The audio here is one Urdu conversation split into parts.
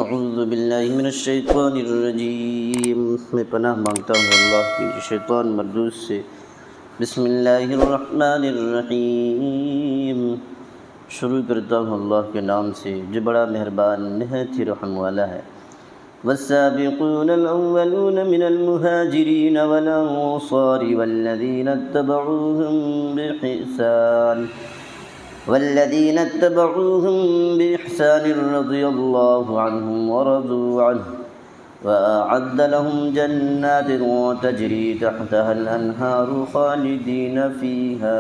اعوذ باللہ من الشیطان الرجیم، میں پناہ مانگتا ہوں اللہ کی شیطان مردود سے۔ بسم اللہ الرحمن الرحیم، شروع کرتا ہوں اللہ کے نام سے جو بڑا مہربان نہایت ہی رحم والا ہے۔ والسابقون الأولون من المهاجرين والأنصار والذين اتبعوهم بإحسان رضي الله عنهم ورضوا عنه وأعد لهم جنات تجري تحتها الأنهار خالدين فيها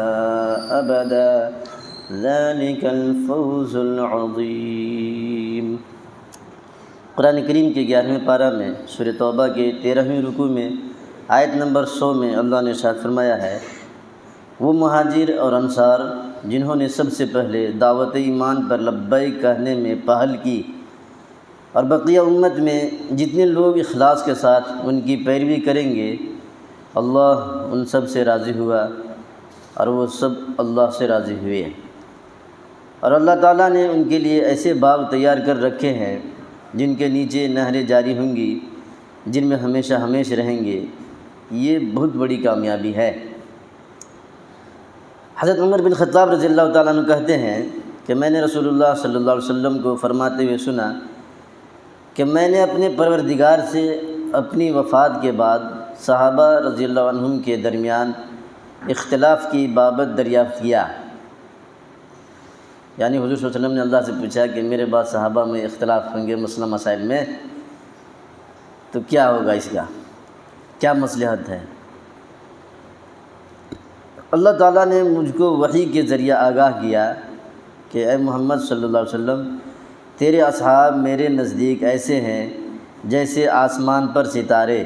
أبدا ذلك الفوز العظيم۔ قرآن کریم کے 11ویں پارہ میں سورہ توبہ کے 13ویں رکوع میں آیت نمبر 100 میں اللہ نے ارشاد فرمایا ہے، وہ مہاجر اور انصار جنہوں نے سب سے پہلے دعوت ایمان پر لبیک کہنے میں پہل کی، اور بقیہ امت میں جتنے لوگ اخلاص کے ساتھ ان کی پیروی کریں گے، اللہ ان سب سے راضی ہوا اور وہ سب اللہ سے راضی ہوئے۔ اور اللہ تعالیٰ نے ان کے لیے ایسے باغ تیار کر رکھے ہیں جن کے نیچے نہریں جاری ہوں گی، جن میں ہمیشہ ہمیشہ رہیں گے۔ یہ بہت بڑی کامیابی ہے۔ حضرت عمر بن خطاب رضی اللہ تعالیٰ عنہ کہتے ہیں کہ میں نے رسول اللہ صلی اللہ علیہ وسلم کو فرماتے ہوئے سنا کہ میں نے اپنے پروردگار سے اپنی وفات کے بعد صحابہ رضی اللہ عنہم کے درمیان اختلاف کی بابت دریافت کیا۔ یعنی حضور صلی اللہ علیہ وسلم نے اللہ سے پوچھا کہ میرے بعد صحابہ میں اختلاف ہوں گے مسئلہ مسائل میں، تو کیا ہوگا، اس کا کیا مصلحت ہے؟ اللہ تعالیٰ نے مجھ کو وحی کے ذریعہ آگاہ کیا کہ اے محمد صلی اللہ علیہ وسلم، تیرے اصحاب میرے نزدیک ایسے ہیں جیسے آسمان پر ستارے،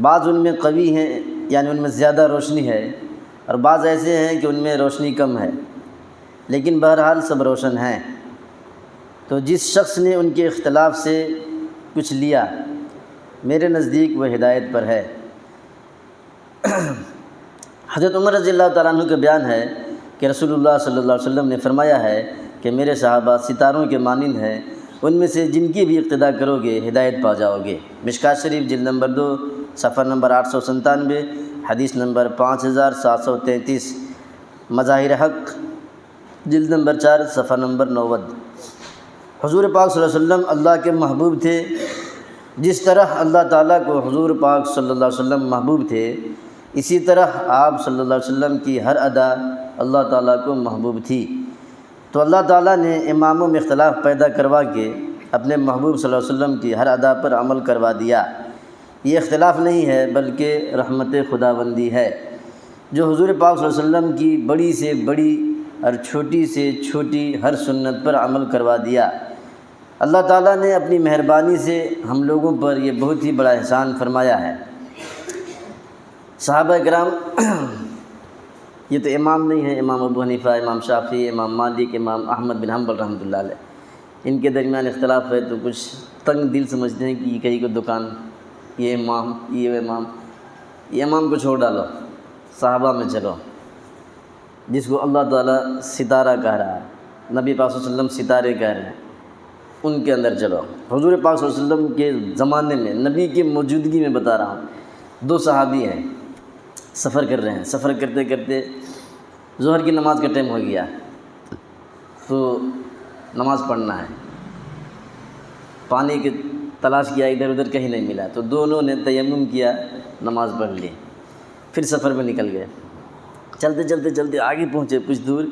بعض ان میں قوی ہیں یعنی ان میں زیادہ روشنی ہے، اور بعض ایسے ہیں کہ ان میں روشنی کم ہے، لیکن بہرحال سب روشن ہیں۔ تو جس شخص نے ان کے اختلاف سے کچھ لیا، میرے نزدیک وہ ہدایت پر ہے۔ حضرت عمر رضی اللہ تعالیٰ عنہ کا بیان ہے کہ رسول اللہ صلی اللہ علیہ وسلم نے فرمایا ہے کہ میرے صحابہ ستاروں کے مانند ہیں، ان میں سے جن کی بھی اقتداء کرو گے ہدایت پا جاؤ گے۔ مشکوٰۃ شریف جلد نمبر 2 صفحہ نمبر 897، حدیث نمبر 5733، مظاہر حق جلد نمبر 4 صفحہ نمبر 90۔ حضور پاک صلی اللہ علیہ وسلم اللہ کے محبوب تھے، جس طرح اللہ تعالیٰ کو حضور پاک صلی اللہ علیہ وسلم محبوب تھے، اسی طرح آپ صلی اللہ علیہ وسلم کی ہر ادا اللہ تعالیٰ کو محبوب تھی۔ تو اللہ تعالیٰ نے اماموں میں اختلاف پیدا کروا کے اپنے محبوب صلی اللہ علیہ وسلم کی ہر ادا پر عمل کروا دیا۔ یہ اختلاف نہیں ہے بلکہ رحمت خداوندی ہے، جو حضور پاک صلی اللہ علیہ وسلم کی بڑی سے بڑی اور چھوٹی سے چھوٹی ہر سنت پر عمل کروا دیا۔ اللہ تعالیٰ نے اپنی مہربانی سے ہم لوگوں پر یہ بہت ہی بڑا احسان فرمایا ہے۔ صحابہ کرام یہ تو امام نہیں ہیں، امام ابو حنیفہ، امام شافعی، امام مالک، امام احمد بن حنبل رحمۃ اللہ علیہ، ان کے درمیان اختلاف ہے تو کچھ تنگ دل سمجھتے ہیں کہ یہ کہیں کو دکان، یہ امام، یہ امام، یہ امام کو چھوڑ ڈالو، صحابہ میں چلو، جس کو اللہ تعالیٰ ستارہ کہہ رہا ہے، نبی پاک صلی اللہ علیہ وسلم ستارے کہہ رہے ہیں، ان کے اندر چلو۔ حضور پاک صلی اللہ علیہ وسلم کے زمانے میں نبی کی موجودگی میں بتا رہا ہوں، 2 صحابی ہیں، سفر کر رہے ہیں، سفر کرتے کرتے ظہر کی نماز کا ٹائم ہو گیا، تو نماز پڑھنا ہے، پانی کی تلاش کیا، ادھر ادھر کہیں نہیں ملا، تو دونوں نے تیمم کیا، نماز پڑھ لی، پھر سفر میں نکل گئے۔ چلتے چلتے چلتے آگے پہنچے کچھ دور،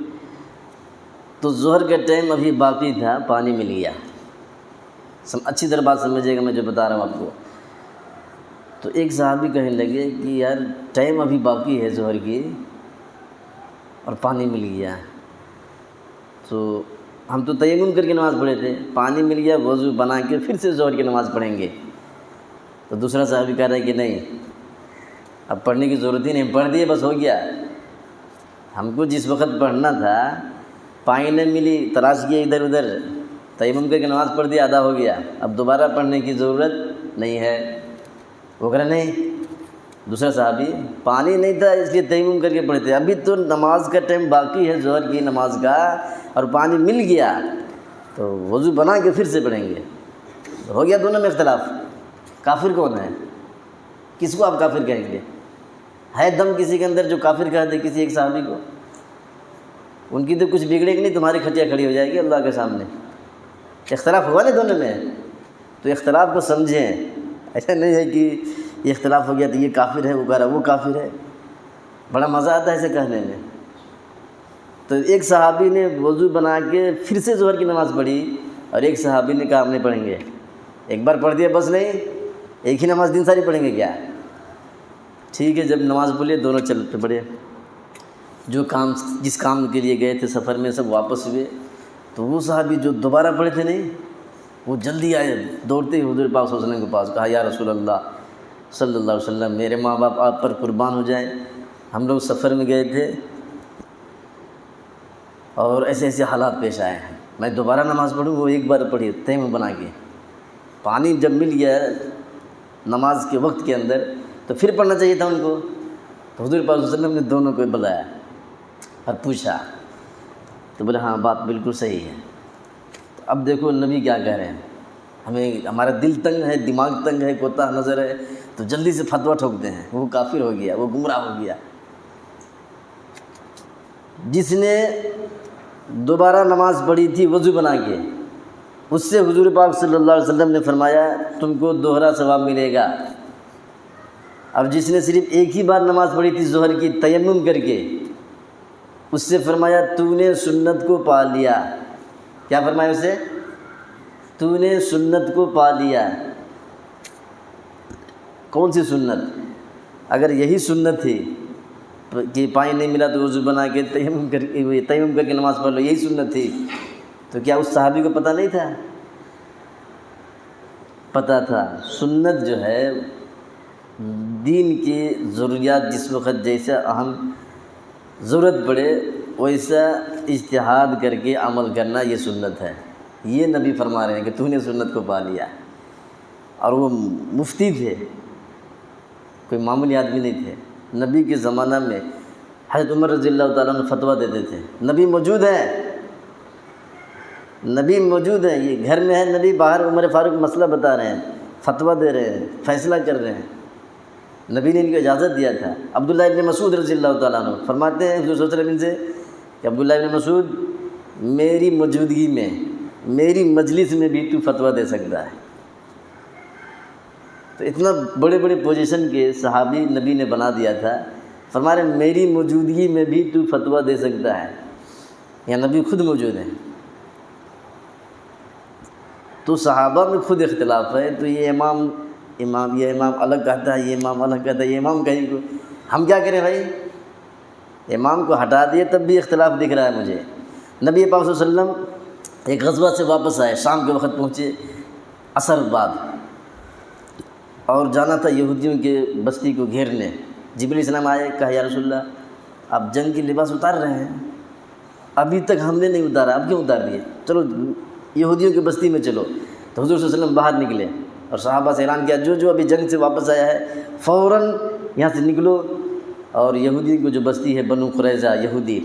تو ظہر کا ٹائم ابھی باقی تھا، پانی مل گیا۔ اچھی طرح بات سمجھیے گا میں جو بتا رہا ہوں آپ کو۔ تو ایک صحابی کہنے لگے کہ یار ٹائم ابھی باقی ہے ظہر کی اور پانی مل گیا، تو ہم تو تیمم کر کے نماز پڑھے تھے، پانی مل گیا، وضو بنا کے پھر سے ظہر کی نماز پڑھیں گے۔ تو دوسرا صحابی کہہ رہا ہے کہ نہیں، اب پڑھنے کی ضرورت ہی نہیں، پڑھ دیے بس ہو گیا، ہم کو جس وقت پڑھنا تھا پانی نہیں ملی، تلاش کیا ادھر ادھر، تیمم کر کے نماز پڑھ دیا، ادا ہو گیا، اب دوبارہ پڑھنے کی ضرورت نہیں ہے۔ وہ کہہ رہا نہیں، دوسرا صحابی پانی نہیں تھا اس لیے تیمم کر کے پڑھے تھے، ابھی تو نماز کا ٹائم باقی ہے ظہر کی نماز کا اور پانی مل گیا، تو وضو بنا کے پھر سے پڑھیں گے۔ ہو گیا دونوں میں اختلاف۔ کافر کون ہے؟ کس کو آپ کافر کہیں گے؟ ہے دم کسی کے اندر جو کافر کہہ دے کسی ایک صحابی کو؟ ان کی تو کچھ بگڑے گی نہیں، تمہاری کھٹیا کھڑی ہو جائے گی اللہ کے سامنے۔ اختلاف ہوا نا دونوں میں، تو اختلاف کو سمجھیں۔ ایسا نہیں ہے کہ یہ اختلاف ہو گیا تو یہ کافر ہے، وہ کہہ رہا وہ کافر ہے۔ بڑا مزہ آتا ہے اسے کہنے میں۔ تو ایک صحابی نے وضو بنا کے پھر سے ظہر کی نماز پڑھی، اور ایک صحابی نے کہا ہم نہیں پڑھیں گے، ایک بار پڑھ دیا بس نہیں، ایک ہی نماز دن ساری پڑھیں گے کیا؟ ٹھیک ہے، جب نماز پڑھی دونوں چل پڑے۔ جس کام کے لیے گئے تھے سفر میں سب واپس ہوئے، تو وہ صحابی جو دوبارہ پڑھے تھے نہیں، وہ جلدی آئے دوڑتے ہی حضور پاک صلی اللہ علیہ وسلم کے پاس، کہا یا رسول اللہ صلی اللہ علیہ وسلم، میرے ماں باپ آپ پر قربان ہو جائیں، ہم لوگ سفر میں گئے تھے اور ایسے ایسے حالات پیش آئے ہیں، میں دوبارہ نماز پڑھوں؟ وہ ایک بار پڑھی تیمم بنا کے، پانی جب مل گیا نماز کے وقت کے اندر تو پھر پڑھنا چاہیے تھا ان کو۔ تو حضور پاک صلی اللہ علیہ وسلم نے دونوں کو بلایا اور پوچھا، تو بولے ہاں بات بالکل صحیح ہے۔ تو اب دیکھو نبی کیا کہہ رہے ہیں، ہمارا دل تنگ ہے، دماغ تنگ ہے، کوتاہ نظر ہے، تو جلدی سے فتویٰ ٹھوکتے ہیں وہ کافر ہو گیا، وہ گمراہ ہو گیا۔ جس نے دوبارہ نماز پڑھی تھی وضو بنا کے، اس سے حضور پاک صلی اللہ علیہ وسلم نے فرمایا تم کو دوہرا ثواب ملے گا۔ اب جس نے صرف ایک ہی بار نماز پڑھی تھی ظہر کی تیمم کر کے، اس سے فرمایا تو نے سنت کو پا لیا۔ کیا فرمایا اسے؟ تو نے سنت کو پا لیا۔ کون سی سنت؟ اگر یہی سنت تھی کہ پانی نہیں ملا تو وضو بنا کے تیمم کر کے نماز پڑھ لو، یہی سنت تھی، تو کیا اس صحابی کو پتہ نہیں تھا؟ پتہ تھا۔ سنت جو ہے دین کی ضروریات، جس وقت جیسا اہم ضرورت پڑے ویسا اجتہاد کر کے عمل کرنا، یہ سنت ہے۔ یہ نبی فرما رہے ہیں کہ تو نے سنت کو پا لیا۔ اور وہ مفتی تھے، کوئی معمولی آدمی نہیں تھے۔ نبی کے زمانہ میں حضرت عمر رضی اللہ تعالیٰ عنہ فتویٰ دیتے تھے، نبی موجود ہیں، نبی موجود ہیں، یہ گھر میں ہے نبی، باہر عمر فاروق مسئلہ بتا رہے ہیں، فتویٰ دے رہے ہیں، فیصلہ کر رہے ہیں۔ نبی نے ان کو اجازت دیا تھا۔ عبداللہ ابن مسعود رضی اللہ تعالیٰ عنہ فرماتے ہیں حضور صلی اللہ علیہ وسلم سے کہ عبداللہ ابن مسعود، میری موجودگی میں، میری مجلس میں بھی تو فتویٰ دے سکتا ہے۔ تو اتنا بڑے بڑے پوزیشن کے صحابی نبی نے بنا دیا تھا، فرما رہے میری موجودگی میں بھی تو فتویٰ دے سکتا ہے، یا نبی خود موجود ہیں۔ تو صحابہ میں خود اختلاف ہے، تو یہ امام الگ کہتا ہے، یہ امام الگ کہتا ہے، یہ امام کہیں کو، ہم کیا کریں بھائی؟ امام کو ہٹا دیے تب بھی اختلاف دکھ رہا ہے مجھے۔ نبی پاک صلی اللہ علیہ وسلم ایک غزوہ سے واپس آئے، شام کے وقت پہنچے عصر بعد، اور جانا تھا یہودیوں کے بستی کو گھیرنے۔ جبریل علیہ السلام آئے، کہا یا رسول اللہ آپ جنگ کی لباس اتار رہے ہیں، ابھی تک ہم نے نہیں اتارا، اب کیوں اتار دیے؟ چلو یہودیوں کی بستی میں چلو۔ تو حضور صلی اللہ علیہ وسلم باہر نکلے اور صحابہ سے اعلان کیا جو ابھی جنگ سے واپس آیا ہے فوراً یہاں سے نکلو، اور یہودی کو جو بستی ہے بنو قریظہ یہودی،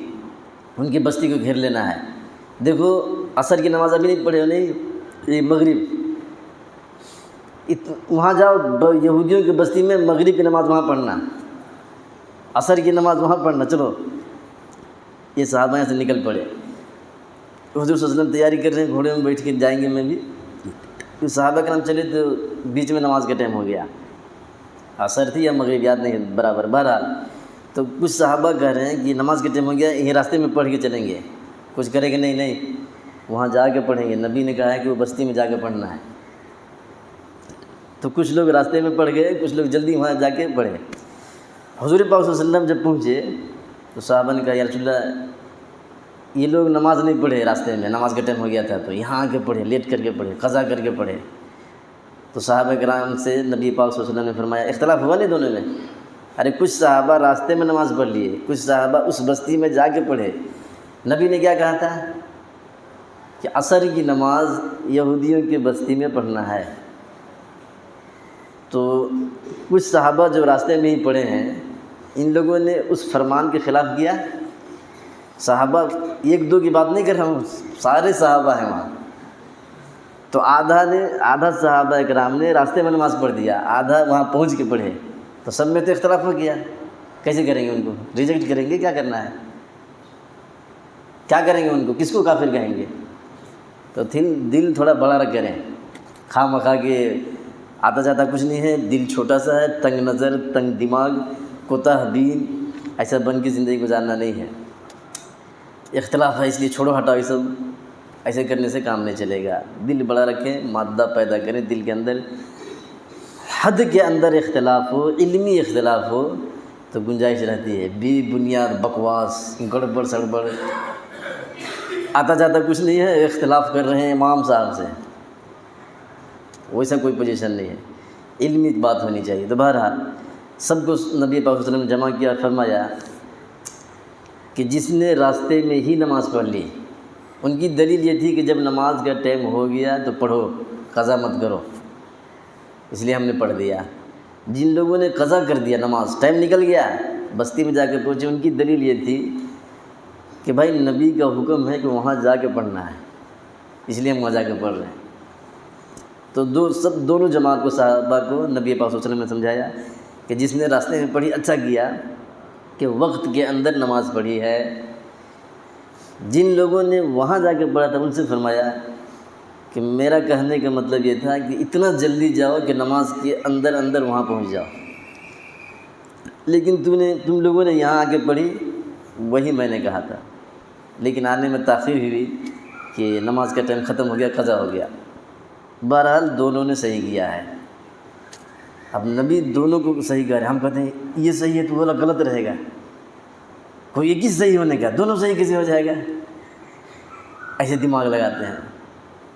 ان کی بستی کو گھیر لینا ہے۔ دیکھو عصر کی نماز ابھی نہیں پڑھے ہو، نہیں، یہ مغرب، وہاں جاؤ یہودیوں کی بستی میں، مغرب کی نماز وہاں پڑھنا، عصر کی نماز وہاں پڑھنا، چلو۔ یہ صحابہ یہاں سے نکل پڑے۔ حضور صلی اللہ علیہ وسلم تیاری کر رہے ہیں، گھوڑے میں بیٹھ کے جائیں گے میں بھی، تو صحابہ کرام چلے تو بیچ میں نماز کا ٹائم ہو گیا، عصر تھی یا مغرب یاد نہیں برابر، بہرحال تو کچھ صحابہ کہہ رہے ہیں کہ نماز کا ٹائم ہو گیا، یہیں راستے میں پڑھ کے چلیں گے، کچھ کریں گے نہیں وہاں جا کے پڑھیں گے، نبی نے کہا ہے کہ وہ بستی میں جا کے پڑھنا ہے۔ تو کچھ لوگ راستے میں پڑھ گئے، کچھ لوگ جلدی وہاں جا کے پڑھے۔ حضور پاک صلی اللہ علیہ وسلم جب پہنچے تو صحابہ نے کہا یا رسول اللہ یہ لوگ نماز نہیں پڑھے راستے میں، نماز کا ٹائم ہو گیا تھا تو یہاں آ کے پڑھے، لیٹ کر کے پڑھے، قضا کر کے پڑھے۔ تو صحابہ کرام سے نبی پاک صلی اللہ علیہ وسلم نے فرمایا اختلاف ہوا نہیں دونوں میں، ارے کچھ صحابہ راستے میں نماز پڑھ لیے، کچھ صحابہ اس بستی میں جا کے پڑھے۔ نبی نے کیا کہا تھا کہ عصر کی نماز یہودیوں کی بستی میں پڑھنا ہے، تو کچھ صحابہ جو راستے میں ہی پڑھے ہیں ان لوگوں نے اس فرمان کے خلاف کیا۔ صحابہ ایک دو کی بات نہیں کر رہا ہوں، سارے صحابہ ہیں وہاں، تو آدھا صحابہ اکرام نے راستے میں نماز پڑھ دیا، آدھا وہاں پہنچ کے پڑھے، تو سب میں تو اختلاف ہو گیا، کیسے کریں گے ان کو؟ ریجیکٹ کریں گے؟ کیا کرنا ہے؟ کیا کریں گے ان کو؟ کس کو کافر کہیں گے؟ تو دل تھوڑا بڑا رکھ کریں، خواہ مخواہ کے آتا جاتا کچھ نہیں ہے، دل چھوٹا سا ہے، تنگ نظر، تنگ دماغ، کوتاہ بین، ایسا بن کے زندگی گزارنا نہیں ہے۔ اختلاف ہے اس لیے چھوڑو ہٹاؤ یہ سب، ایسے کرنے سے کام نہیں چلے گا۔ دل بڑا رکھیں، مادہ پیدا کریں دل کے اندر، حد کے اندر اختلاف ہو، علمی اختلاف ہو تو گنجائش رہتی ہے، بے بنیاد بکواس، گڑبڑ سڑبڑ، آتا جاتا کچھ نہیں ہے، اختلاف کر رہے ہیں امام صاحب سے، ویسا کوئی پوزیشن نہیں ہے، علمی بات ہونی چاہیے۔ تو بہرحال سب کو نبی پاک صلی اللہ علیہ وسلم نے جمع کیا، فرمایا کہ جس نے راستے میں ہی نماز پڑھ لی، ان کی دلیل یہ تھی کہ جب نماز کا ٹائم ہو گیا تو پڑھو، قضا مت کرو، اس لیے ہم نے پڑھ دیا۔ جن لوگوں نے قضا کر دیا نماز، ٹائم نکل گیا، بستی میں جا کے پہنچے، ان کی دلیل یہ تھی کہ بھائی نبی کا حکم ہے کہ وہاں جا کے پڑھنا ہے، اس لیے ہم وہاں جا کے پڑھ رہے ہیں۔ تو دونوں جماعت کو، صحابہ کو نبی پاک صلی اللہ علیہ وسلم نے سمجھایا کہ جس نے راستے میں پڑھی اچھا کیا کہ وقت کے اندر نماز پڑھی ہے۔ جن لوگوں نے وہاں جا کے پڑھا تھا ان سے فرمایا کہ میرا کہنے کا مطلب یہ تھا کہ اتنا جلدی جاؤ کہ نماز کے اندر اندر وہاں پہنچ جاؤ، لیکن تم لوگوں نے یہاں آ کے پڑھی، وہی میں نے کہا تھا، لیکن آنے میں تاخیر ہوئی کہ نماز کا ٹائم ختم ہو گیا، قضا ہو گیا۔ بہرحال دونوں نے صحیح کیا ہے۔ اب نبی دونوں کو صحیح کہہ رہے ہیں، ہم کہتے ہیں یہ صحیح ہے تو بولا غلط رہے گا، کوئی ایک ہی صحیح ہونے کا، دونوں صحیح کیسے ہو جائے گا؟ ایسے دماغ لگاتے ہیں۔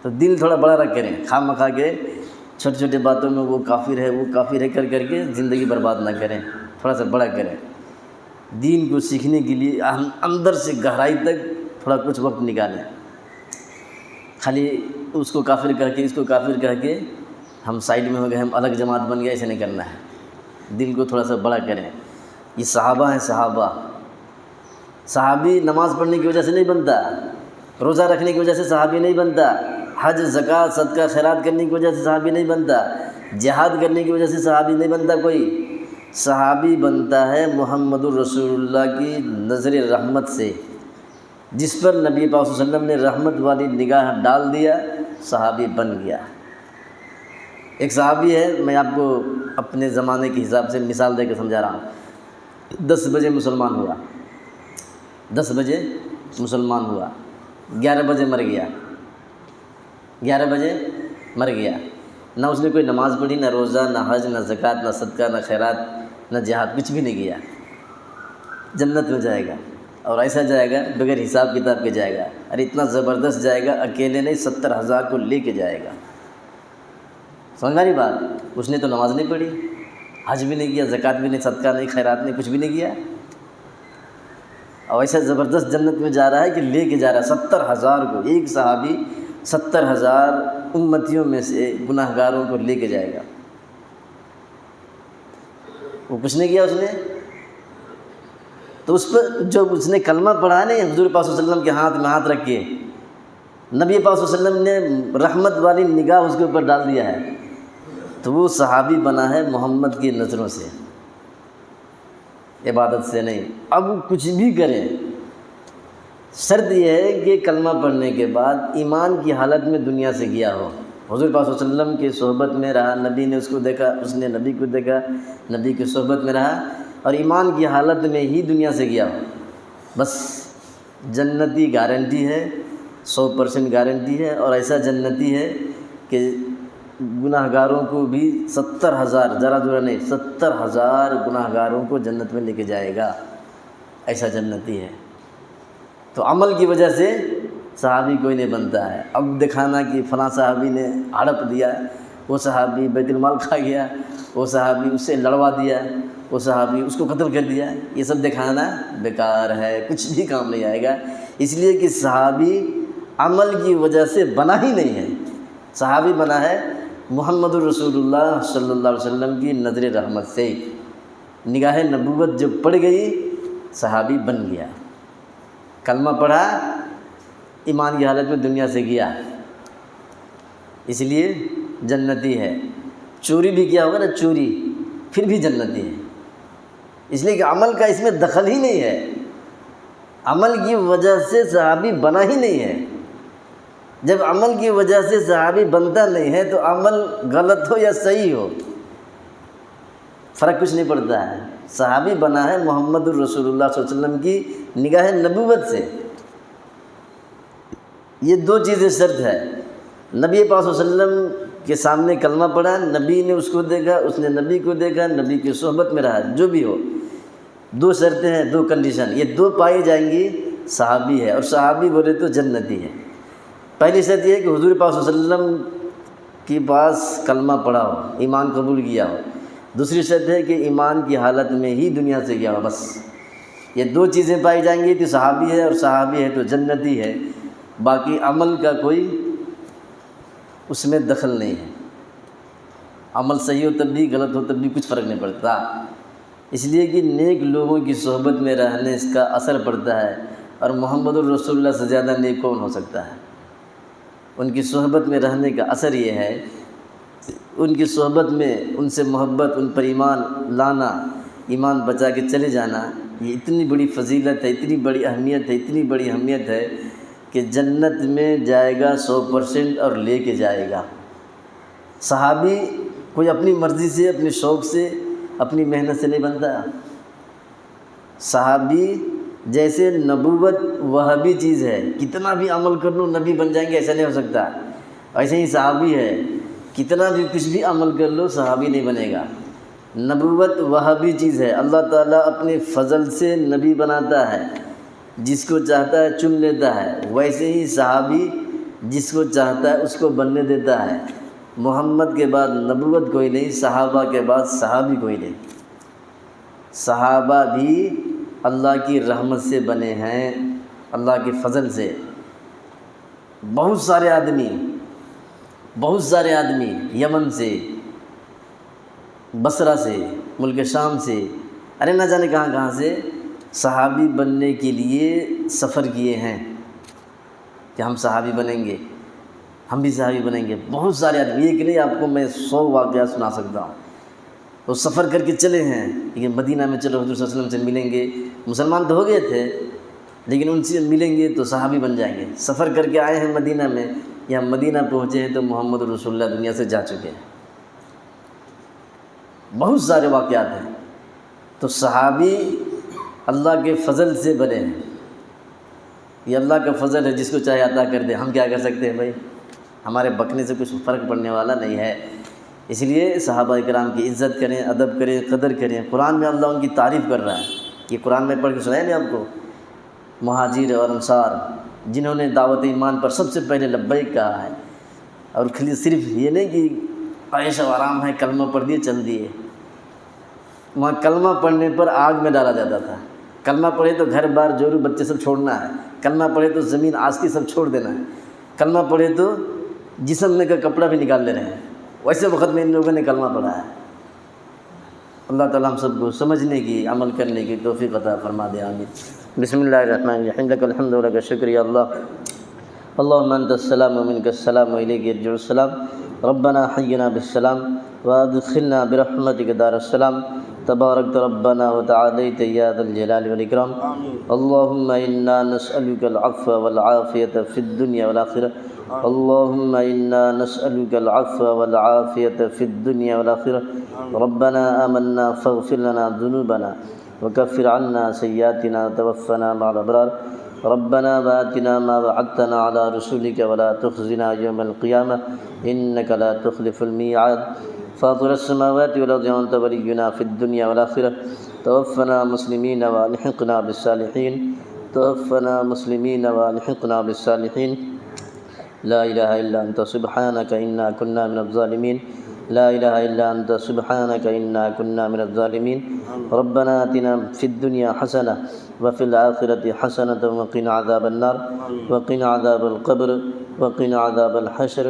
تو دل تھوڑا بڑا رکھ کریں، خواہ مخواہ کے چھوٹی چھوٹی باتوں میں وہ کافر ہے کر کے زندگی برباد نہ کریں، تھوڑا سا بڑا کریں۔ دین کو سیکھنے کے لیے اندر سے گہرائی تک تھوڑا کچھ وقت نکالیں، خالی اس کو کافر کہہ کے اس کو کافر کہہ کے ہم سائیڈ میں ہو گئے، ہم الگ جماعت بن گئے، ایسے نہیں کرنا ہے۔ دل کو تھوڑا سا بڑا کریں۔ یہ صحابہ ہیں، صحابی نماز پڑھنے کی وجہ سے نہیں بنتا، روزہ رکھنے کی وجہ سے صحابی نہیں بنتا، حج زکوٰۃ صدقہ خیرات کرنے کی وجہ سے صحابی نہیں بنتا، جہاد کرنے کی وجہ سے صحابی نہیں بنتا۔ کوئی صحابی بنتا ہے محمد الرسول اللہ کی نظر رحمت سے، جس پر نبی پاک صلی اللہ علیہ وسلم نے رحمت والی نگاہ ڈال دیا، صحابی بن گیا۔ ایک صحابی ہے، میں آپ کو اپنے زمانے کے حساب سے مثال دے کے سمجھا رہا ہوں۔ 10 بجے مسلمان ہوا، 10 بجے مسلمان ہوا، 11 بجے مر گیا، 11 بجے مر گیا، نہ اس نے کوئی نماز پڑھی، نہ روزہ، نہ حج، نہ زکوٰۃ، نہ صدقہ، نہ خیرات، نہ جہاد، کچھ بھی نہیں کیا، جنت میں جائے گا۔ اور ایسا جائے گا بغیر حساب کتاب کے جائے گا، اور اتنا زبردست جائے گا، اکیلے نہیں 70,000 کو لے کے جائے گا۔ سمجھ آ رہی بات؟ اس نے تو نماز نہیں پڑھی، حج بھی نہیں کیا، زکوٰۃ بھی نہیں، صدقہ نہیں، خیرات نہیں، کچھ بھی نہیں کیا، اور ایسا زبردست جنت میں جا رہا ہے کہ لے کے جا رہا ہے 70,000 کو۔ ایک صحابی 70,000 امتیوں میں سے گناہ گاروں کو لے کے جائے گا۔ وہ کچھ نہیں کیا اس نے، تو اس پر جو اس نے کلمہ پڑھا نہیں، حضور پاک صلی اللہ علیہ وسلم کے ہاتھ میں ہاتھ رکھ کے نبی پاک صلی اللہ علیہ وسلم نے رحمت والی نگاہ اس کے اوپر ڈال دیا ہے، تو وہ صحابی بنا ہے محمد کی نظروں سے، عبادت سے نہیں۔ اب کچھ بھی کریں، شرط یہ ہے کہ کلمہ پڑھنے کے بعد ایمان کی حالت میں دنیا سے گیا ہو، حضور پاک صلی اللہ علیہ وسلم کی صحبت میں رہا، نبی نے اس کو دیکھا، اس نے نبی کو دیکھا، نبی کی صحبت میں رہا، اور ایمان کی حالت میں ہی دنیا سے گیا ہو، بس جنتی گارنٹی ہے، 100% گارنٹی ہے۔ اور ایسا جنتی ہے کہ گناہ گاروں کو بھی 70,000، ذرا ذرا نہیں، 70,000 گناہ گاروں کو جنت میں لے کے جائے گا، ایسا جنتی ہے۔ تو عمل کی وجہ سے صحابی کوئی نہیں بنتا ہے۔ اب دکھانا کہ فلاں صحابی نے ہڑپ دیا، وہ صحابی بیت المال کھا گیا، وہ صحابی اس سے لڑوا دیا، وہ صحابی اس کو قتل کر دیا، یہ سب دکھانا بیکار ہے، کچھ بھی کام نہیں آئے گا، اس لیے کہ صحابی عمل کی وجہ سے بنا ہی نہیں ہے، صحابی بنا ہے محمد الرسول اللہ صلی اللہ علیہ وسلم کی نظر رحمت سے، نگاہ نبوت جب پڑ گئی صحابی بن گیا، کلمہ پڑھا، ایمان کی حالت میں دنیا سے گیا۔ اس لیے جنتی ہے۔ چوری بھی کیا ہوگا نا، چوری پھر بھی جنتی ہے، اس لیے کہ عمل کا اس میں دخل ہی نہیں ہے، عمل کی وجہ سے صحابی بنا ہی نہیں ہے۔ جب عمل کی وجہ سے صحابی بنتا نہیں ہے تو عمل غلط ہو یا صحیح ہو فرق کچھ نہیں پڑتا ہے۔ صحابی بنا ہے محمد الرسول اللہ صلی اللہ علیہ وسلم کی نگاہ نبوت سے۔ یہ دو چیزیں شرط ہے، نبی پاک صلی اللہ علیہ وسلم کے سامنے کلمہ پڑھا، نبی نے اس کو دیکھا، اس نے نبی کو دیکھا، نبی کی صحبت میں رہا، جو بھی ہو، دو شرطیں ہیں، دو کنڈیشن، یہ دو پائی جائیں گی صحابی ہے، اور صحابی بولے تو جنتی ہے۔ پہلی شرط یہ ہے کہ حضور پاک صلی اللہ علیہ وسلم کے پاس کلمہ پڑھا ہو، ایمان قبول کیا ہو۔ دوسری شرط ہے کہ ایمان کی حالت میں ہی دنیا سے گیا ہو، بس یہ دو چیزیں پائی جائیں گی تو صحابی ہے، اور صحابی ہے تو جنتی ہے۔ باقی عمل کا کوئی اس میں دخل نہیں ہے، عمل صحیح ہو تب بھی، غلط ہو تب بھی، کچھ فرق نہیں پڑتا، اس لیے کہ نیک لوگوں کی صحبت میں رہنے اس کا اثر پڑتا ہے، اور محمد الرسول اللہ سے زیادہ نیک کون ہو سکتا ہے؟ ان کی صحبت میں رہنے کا اثر یہ ہے، ان کی صحبت میں ان سے محبت، ان پر ایمان لانا، ایمان بچا کے چلے جانا، یہ اتنی بڑی فضیلت ہے، اتنی بڑی اہمیت ہے، اتنی بڑی اہمیت ہے کہ جنت میں جائے گا 100% اور لے کے جائے گا۔ صحابی کوئی اپنی مرضی سے، اپنے شوق سے، اپنی محنت سے نہیں بنتا۔ صحابی جیسے نبوت وہابی چیز ہے، کتنا بھی عمل کر لو نبی بن جائیں گے ایسا نہیں ہو سکتا، ایسے ہی صحابی ہے، کتنا بھی کچھ بھی عمل کر لو صحابی نہیں بنے گا۔ نبوت وہابی چیز ہے، اللہ تعالیٰ اپنے فضل سے نبی بناتا ہے، جس کو چاہتا ہے چن لیتا ہے، ویسے ہی صحابی جس کو چاہتا ہے اس کو بننے دیتا ہے۔ محمد کے بعد نبوت کوئی نہیں، صحابہ کے بعد صحابی کوئی نہیں۔ صحابہ بھی اللہ کی رحمت سے بنے ہیں، اللہ کے فضل سے۔ بہت سارے آدمی یمن سے، بصرہ سے، ملک شام سے، ارے نہ جانے کہاں کہاں سے صحابی بننے کے لیے سفر کیے ہیں کہ ہم صحابی بنیں گے، ہم بھی صحابی بنیں گے۔ بہت سارے آدمی، ایک نہیں، آپ کو میں 100 واقعات سنا سکتا ہوں۔ وہ سفر کر کے چلے ہیں کہ مدینہ میں چلو حضور صلی اللہ علیہ وسلم سے ملیں گے، مسلمان تو ہو گئے تھے لیکن ان سے ملیں گے تو صحابی بن جائیں گے۔ سفر کر کے آئے ہیں مدینہ میں، یا مدینہ پہنچے ہیں تو محمد رسول اللہ دنیا سے جا چکے ہیں۔ بہت سارے واقعات ہیں۔ تو صحابی اللہ کے فضل سے بنے ہیں، یہ اللہ کا فضل ہے، جس کو چاہے عطا کر دے، ہم کیا کر سکتے ہیں بھائی؟ ہمارے بکنے سے کچھ فرق پڑنے والا نہیں ہے۔ اس لیے صحابہ کرام کی عزت کریں، ادب کریں، قدر کریں۔ قرآن میں اللہ ان کی تعریف کر رہا ہے، یہ قرآن میں پڑھ کے سنایا نہیں آپ کو؟ مہاجر اور انصار جنہوں نے دعوت ایمان پر سب سے پہلے لبیک کہا ہے، اور صرف یہ نہیں کہ عیش و آرام ہے، کلمہ پڑھ دیے چل دیے۔ وہاں کلمہ پڑھنے پر آگ میں ڈالا جاتا تھا۔ کلمہ پڑھے تو گھر بار جوڑو بچے سب چھوڑنا ہے، کلمہ پڑھے تو زمین آستی سب چھوڑ دینا ہے، کلمہ پڑھے تو جسم میں کا کپڑا بھی نکال لے رہے ہیں۔ ویسے وقت میں ان لوگوں نے کلمہ پڑھا ہے۔ اللہ تعالیٰ ہم سب کو سمجھنے کی، عمل کرنے کی توفیق عطا فرما دے، آمین۔ بسم اللہ الرحمن الرحیم، لک الحمد و لک الشکر یا اللہ، اللہم انت السلام و منک السلام و الیک یرجع السلام، ربنا حینا بالسلام وادخلنا برحمتک دار السلام، تبارکت ربنا وتعالیت یا ذا الجلال والاکرام، اللہم انا نسألک العفو والعافیۃ فی الدنیا والآخرہ، اللہم انا نسألک العفو والعافیۃ فی الدنیا والآخرہ، ربنا آمنا فاغفر لنا ذنوبنا وكفر عنا سيئاتنا وتوفنا مع الأبرار، ربنا وآتنا ما وعدتنا على رسولك ولا تخزنا يوم القيامة إنك لا تخلف الميعاد، فاطر السماوات والأرض أنت ولينا في الدنيا والآخرة، توفنا مسلمين وألحقنا بالصالحين، توفنا مسلمين وألحقنا بالصالحين، لا إله إلا أنت سبحانك إنا كنا من الظالمين، لا إله إلا أنت سبحانك إنا كنا من الظالمين، ربنا آتنا في الدنيا حسنة وفي الآخرة حسنة وقنا عذاب النار، وقنا عذاب القبر، وقنا عذاب الحشر،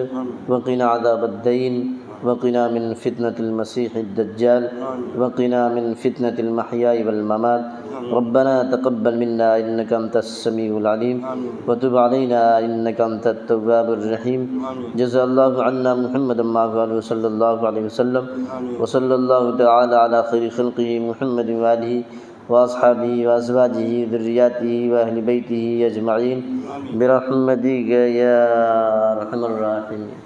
وقنا عذاب الدين، وقنا من فتنة المسيح الدجال وقنا من فتنة المحيا والممات ربنا تقبل منا إنك أنت السميع العليم وتب علينا إنك أنت التواب الرحيم جزا الله عنا محمدا ما قاله صلى الله عليه وسلم وصلى الله تعالى على خير خلقه محمد وآله وأصحابه وأزواجه وذرياته وأهل بيته أجمعين برحمتك يا أرحم الراحمين.